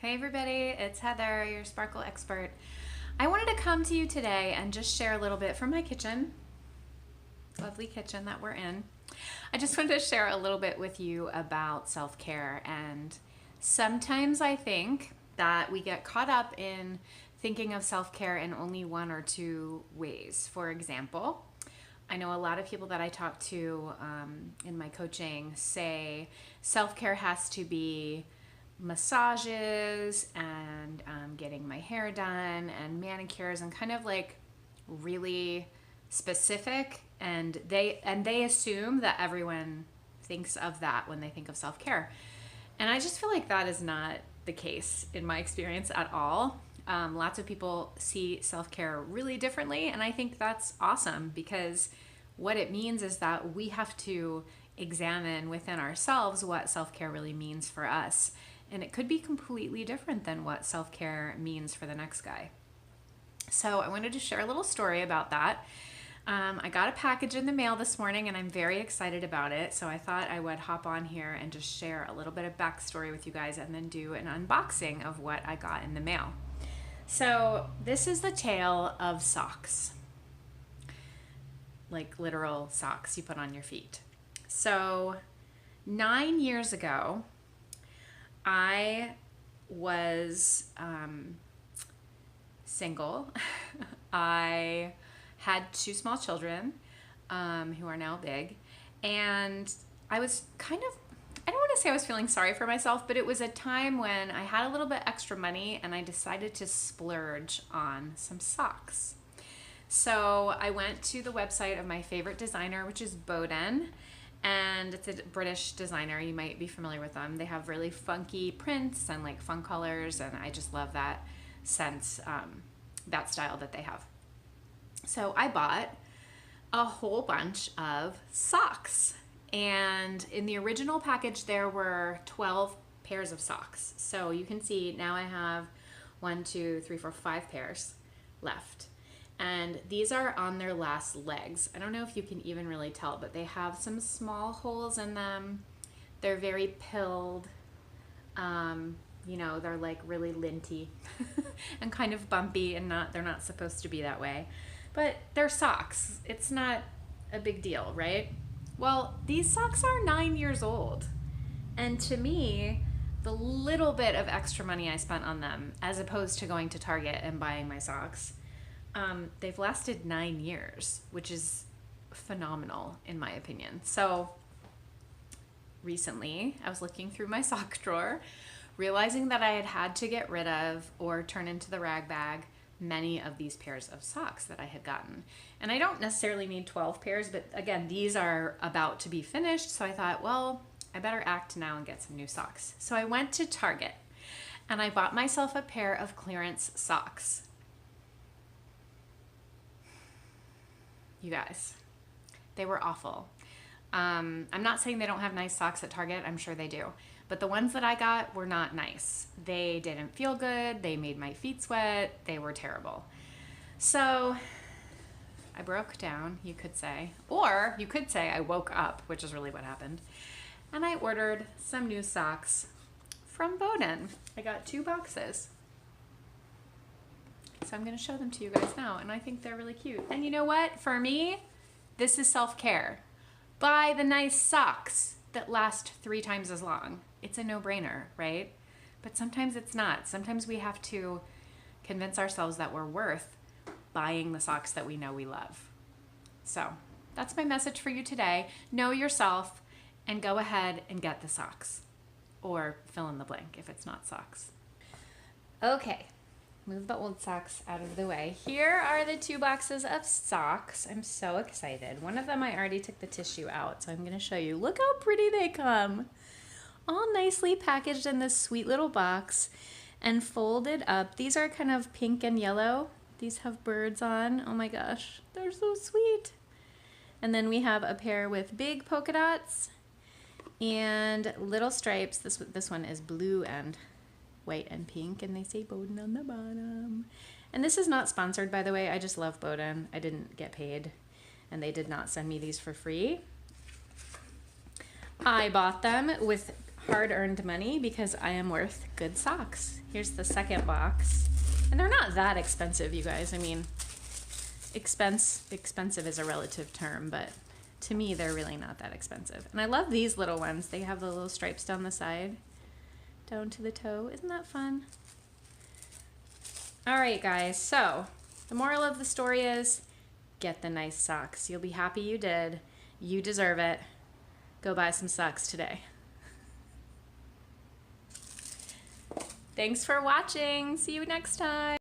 Hey everybody, it's Heather, your sparkle expert. I wanted to come to you today and just share a little bit from my kitchen, lovely kitchen that we're in. I just wanted to share a little bit with you about self-care, and sometimes I think that we get caught up in thinking of self-care in only one or two ways. For example, I know a lot of people that I talk to in my coaching say self-care has to be massages and getting my hair done and manicures and kind of like really specific, and they assume that everyone thinks of that when they think of self-care. And I just feel like that is not the case in my experience at all. Lots of people see self-care really differently, and I think that's awesome, because what it means is that we have to examine within ourselves what self-care really means for us. And it could be completely different than what self-care means for the next guy. So I wanted to share a little story about that. I got a package in the mail this morning and I'm very excited about it. So I thought I would hop on here and just share a little bit of backstory with you guys and then do an unboxing of what I got in the mail. So this is the tale of socks. Like literal socks you put on your feet. So 9 years ago, I was single. I had two small children who are now big. And I was kind of, I don't want to say I was feeling sorry for myself, but it was a time when I had a little bit extra money and I decided to splurge on some socks. So I went to the website of my favorite designer, which is Boden. And it's a British designer. You might be familiar with them. They have really funky prints and like fun colors, and I just love that sense, that style that they have. So I bought a whole bunch of socks, and in the original package there were 12 pairs of socks. So you can see now I have 5 pairs left. And these are on their last legs. I don't know if you can even really tell, but they have some small holes in them. They're very pilled. They're like really linty and kind of bumpy, and they're not supposed to be that way. But they're socks. It's not a big deal, right? Well, these socks are 9 years old. And to me, the little bit of extra money I spent on them, as opposed to going to Target and buying my socks, they've lasted 9 years, which is phenomenal in my opinion. So recently I was looking through my sock drawer, realizing that I had to get rid of or turn into the rag bag many of these pairs of socks that I had gotten. And I don't necessarily need 12 pairs, but again, these are about to be finished. So I thought, well, I better act now and get some new socks. So I went to Target and I bought myself a pair of clearance socks. You guys, they were awful. I'm not saying they don't have nice socks at Target. I'm sure they do. But the ones that I got were not nice. They didn't feel good. They made my feet sweat. They were terrible. So I broke down, you could say. Or you could say I woke up, which is really what happened. And I ordered some new socks from Boden. I got 2 boxes. So I'm going to show them to you guys now, and I think they're really cute. And you know what? For me, this is self-care. Buy the nice socks that last 3 times as long. It's a no-brainer, right? But sometimes it's not. Sometimes we have to convince ourselves that we're worth buying the socks that we know we love. So that's my message for you today. Know yourself and go ahead and get the socks. Or fill in the blank if it's not socks. Okay. Move the old socks out of the way. Here are the 2 boxes of socks. I'm so excited. One of them I already took the tissue out, so I'm going to show you. Look how pretty they come. All nicely packaged in this sweet little box and folded up. These are kind of pink and yellow. These have birds on. Oh my gosh, they're so sweet. And then we have a pair with big polka dots and little stripes. This one is blue and white and pink, and they say Boden on the bottom. And this is not sponsored, by the way. I just love Boden. I didn't get paid, and they did not send me these for free. I bought them with hard-earned money because I am worth good socks. Here's the second box. And they're not that expensive, you guys. I mean, expensive is a relative term, but to me, they're really not that expensive. And I love these little ones. They have the little stripes down the side, down to the toe. Isn't that fun? All right, guys. So the moral of the story is get the nice socks. You'll be happy you did. You deserve it. Go buy some socks today. Thanks for watching. See you next time.